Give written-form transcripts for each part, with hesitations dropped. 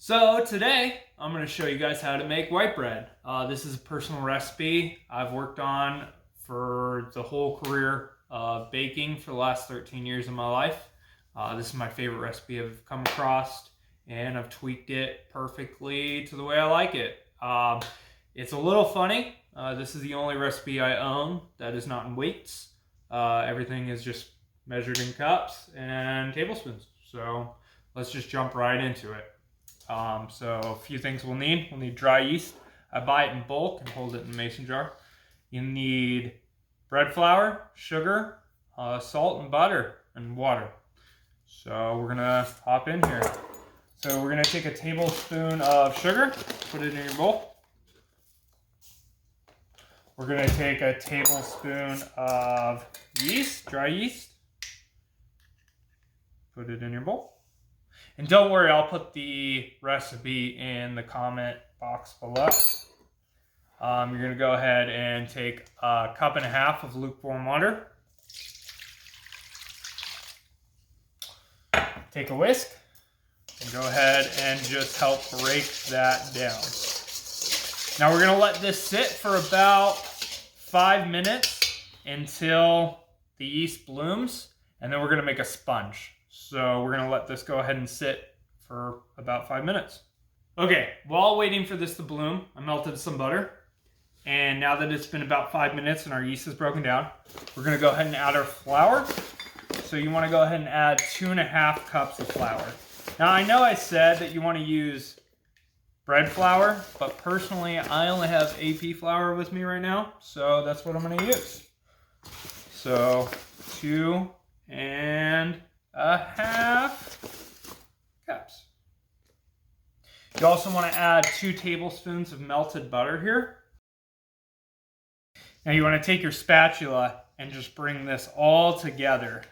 So today I'm going to show you guys how to make white bread. This is a personal recipe I've worked on for the whole career of baking for the last 13 years of my life. This is my favorite recipe I've come across, and I've tweaked it perfectly to the way I like it. It's a little funny. This is the only recipe I own that is not in weights. Everything is just measured in cups and tablespoons. So let's just jump right into it. So a few things we'll need. We'll need dry yeast. I buy it in bulk and hold it in a mason jar. You need bread flour, sugar, salt and butter, and water. So we're gonna hop in here. So we're gonna take a tablespoon of sugar, put it in your bowl. We're gonna take a tablespoon of yeast, dry yeast, put it in your bowl. And don't worry, I'll put the recipe in the comment box below. You're going to go ahead and take a cup and a half of lukewarm water. Take a whisk and go ahead and just help break that down. Now we're going to let this sit for about 5 minutes until the yeast blooms, and then we're going to make a sponge. So we're going to let this go ahead and sit for about 5 minutes. Okay, while waiting for this to bloom, I melted some butter. And now that it's been about 5 minutes and our yeast is broken down, we're going to go ahead and add our flour. So you want to go ahead and add 2.5 cups of flour. Now I know I said that you want to use bread flour, but personally I only have AP flour with me right now. So that's what I'm going to use. So 2.5 cups. You also want to add 2 tablespoons of melted butter here. Now you want to take your spatula and just bring this all together.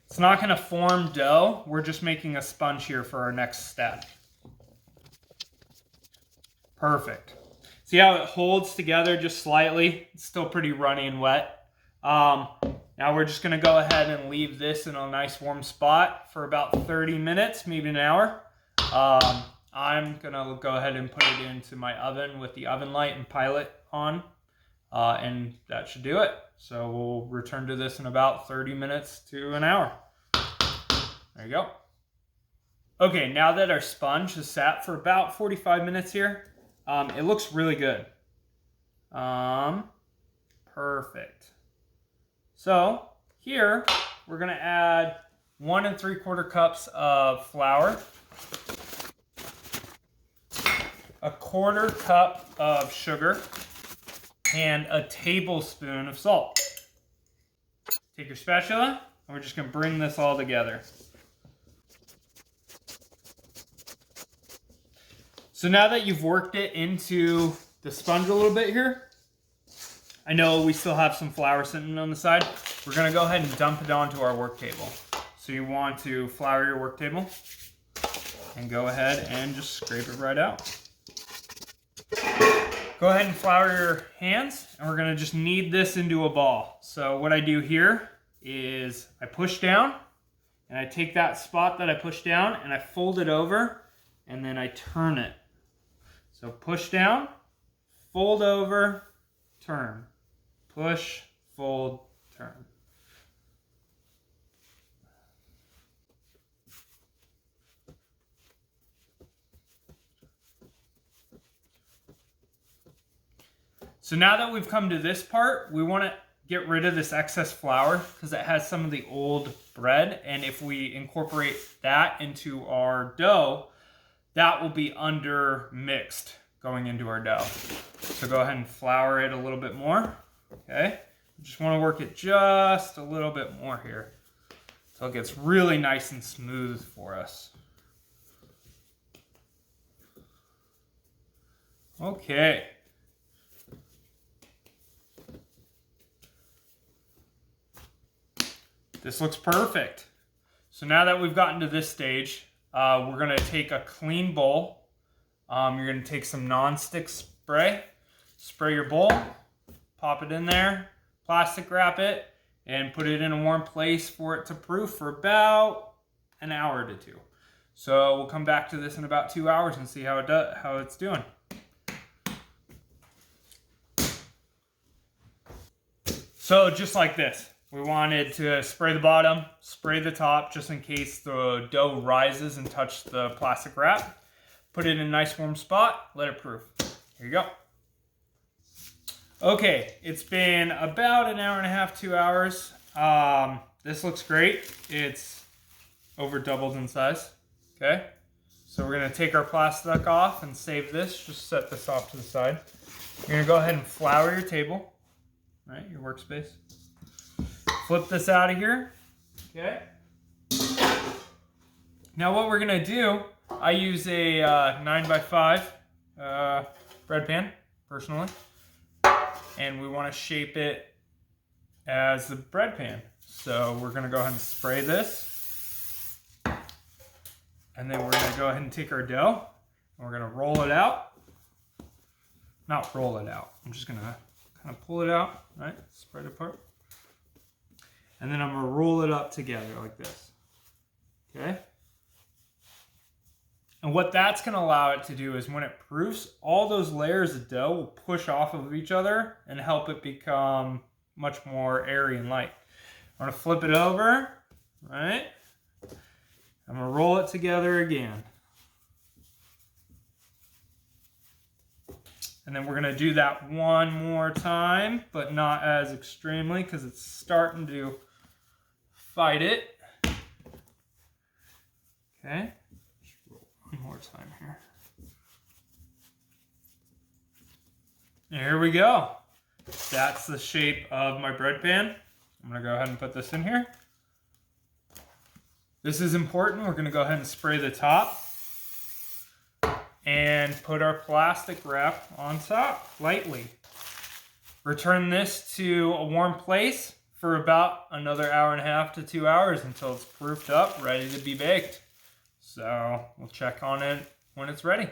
It's not going to form dough. We're just making a sponge here for our next step. Perfect. See how it holds together just slightly? It's still pretty runny and wet. Now we're just going to go ahead and leave this in a nice warm spot for about 30 minutes, maybe an hour. I'm going to go ahead and put it into my oven with the oven light and pilot on, and that should do it. So we'll return to this in about 30 minutes to an hour. There you go. Okay, now that our sponge has sat for about 45 minutes here, it looks really good. Perfect. So here we're going to add 1 3/4 cups of flour, 1/4 cup of sugar, and a tablespoon of salt. Take your spatula and we're just going to bring this all together. So now that you've worked it into the sponge a little bit here, I know we still have some flour sitting on the side. We're going to go ahead and dump it onto our work table. So you want to flour your work table and go ahead and just scrape it right out. Go ahead and flour your hands, and we're going to just knead this into a ball. So what I do here is I push down, and I take that spot that I pushed down and I fold it over, and then I turn it. So push down, fold over, turn. Push, fold, turn. So now that we've come to this part, we want to get rid of this excess flour because it has some of the old bread. And if we incorporate that into our dough, that will be under mixed going into our dough. So go ahead and flour it a little bit more. Okay, just want to work it just a little bit more here so it gets really nice and smooth for us. Okay. This looks perfect. So now that we've gotten to this stage, we're going to take a clean bowl. You're going to take some non-stick spray, spray your bowl, pop it in there, plastic wrap it, and put it in a warm place for it to proof for about an hour to 2. So we'll come back to this in about 2 hours and see how it's doing. So just like this, we wanted to spray the bottom, spray the top, just in case the dough rises and touch the plastic wrap. Put it in a nice warm spot, let it proof. Here you go. Okay, it's been about an hour and a half, 2 hours. This looks great. It's over doubled in size. Okay, so we're gonna take our plastic off and save this. Just set this off to the side. You're gonna go ahead and flour your table, right? Your workspace. Flip this out of here. Okay. Now what we're gonna do, I use a 9x5 bread pan, personally. And we want to shape it as the bread pan. So we're going to go ahead and spray this. And then we're going to go ahead and take our dough and we're going to roll it out. Not roll it out. I'm just going to kind of pull it out, right? Spread it apart. And then I'm going to roll it up together like this. Okay? And what that's going to allow it to do is when it proofs, all those layers of dough will push off of each other and help it become much more airy and light. I'm going to flip it over, right? I'm going to roll it together again. And then we're going to do that one more time, but not as extremely because it's starting to fight it. Okay. One more time here. Here we go. That's the shape of my bread pan. I'm going to go ahead and put this in here. This is important. We're going to go ahead and spray the top and put our plastic wrap on top lightly. Return this to a warm place for about another hour and a half to 2 hours until it's proofed up, ready to be baked. So we'll check on it when it's ready.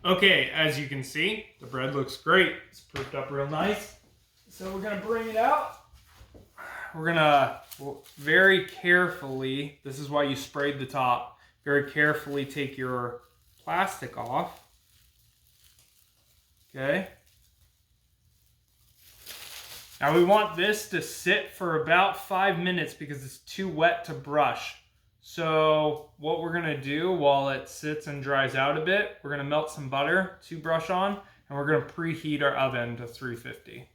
Okay, as you can see, the bread looks great. It's proofed up real nice. So we're gonna bring it out. We're gonna very carefully, this is why you sprayed the top, very carefully take your plastic off. Okay. Now we want this to sit for about 5 minutes because it's too wet to brush. So what we're gonna do while it sits and dries out a bit, we're gonna melt some butter to brush on, and we're gonna preheat our oven to 350.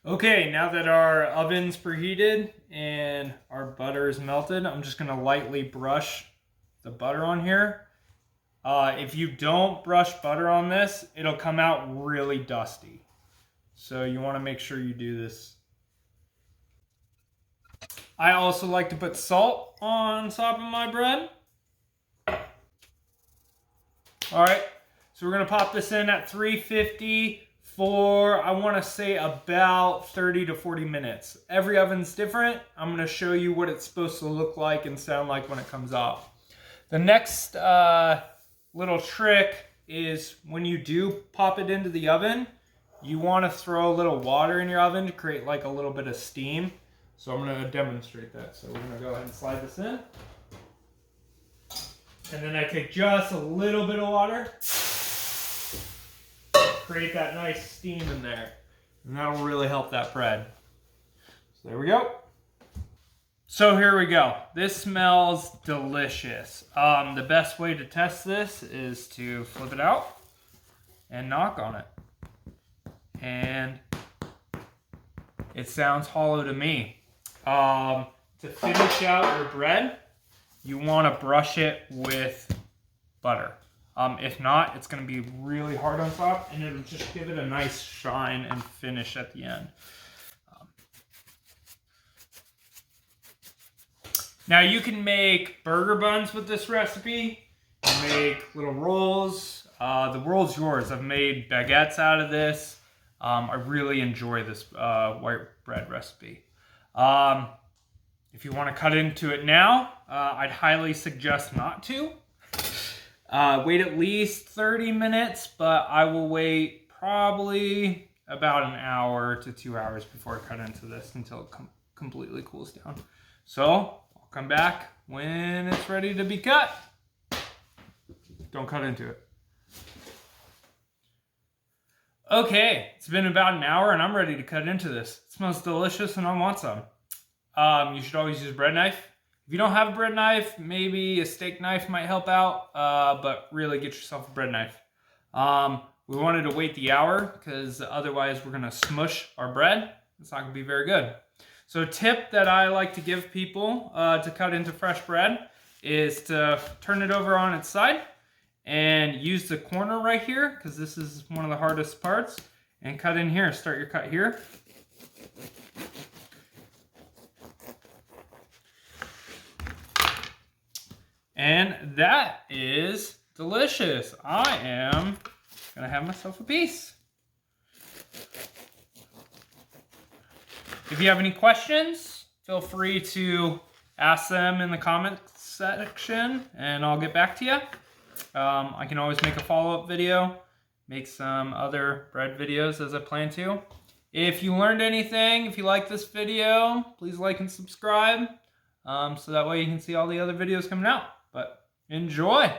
Okay, now that our oven's preheated and our butter is melted, I'm just gonna lightly brush the butter on here. If you don't brush butter on this, it'll come out really dusty. So you wanna make sure you do this. I also like to put salt on top of my bread. All right, so we're gonna pop this in at 350 for, I wanna say about 30 to 40 minutes. Every oven's different. I'm gonna show you what it's supposed to look like and sound like when it comes off. The next little trick is when you do pop it into the oven, you wanna throw a little water in your oven to create like a little bit of steam. So I'm going to demonstrate that. So we're going to go ahead and slide this in. And then I take just a little bit of water. Create that nice steam in there. And that'll really help that bread. So there we go. So here we go. This smells delicious. The best way to test this is to flip it out and knock on it. And it sounds hollow to me. To finish out your bread, you want to brush it with butter. If not, it's going to be really hard on top, and it'll just give it a nice shine and finish at the end. Now you can make burger buns with this recipe. You can make little rolls. The world's yours. I've made baguettes out of this. I really enjoy this white bread recipe. If you want to cut into it now, I'd highly suggest not to. Wait at least 30 minutes, but I will wait probably about an hour to 2 hours before I cut into this until it completely cools down. So I'll come back when it's ready to be cut. Don't cut into it. Okay, it's been about an hour and I'm ready to cut into this. It smells delicious and I want some. You should always use a bread knife. If you don't have a bread knife, maybe a steak knife might help out, but really get yourself a bread knife. We wanted to wait the hour because otherwise we're going to smush our bread. It's not going to be very good. So a tip that I like to give people to cut into fresh bread is to turn it over on its side and use the corner right here, because this is one of the hardest parts, and cut in here. Start your cut here. And that is delicious. I am gonna have myself a piece. If you have any questions, feel free to ask them in the comments section and I'll get back to you. I can always make a follow-up video, make some other bread videos as I plan to. If you learned anything, if you like this video, please like and subscribe so that way you can see all the other videos coming out. But enjoy!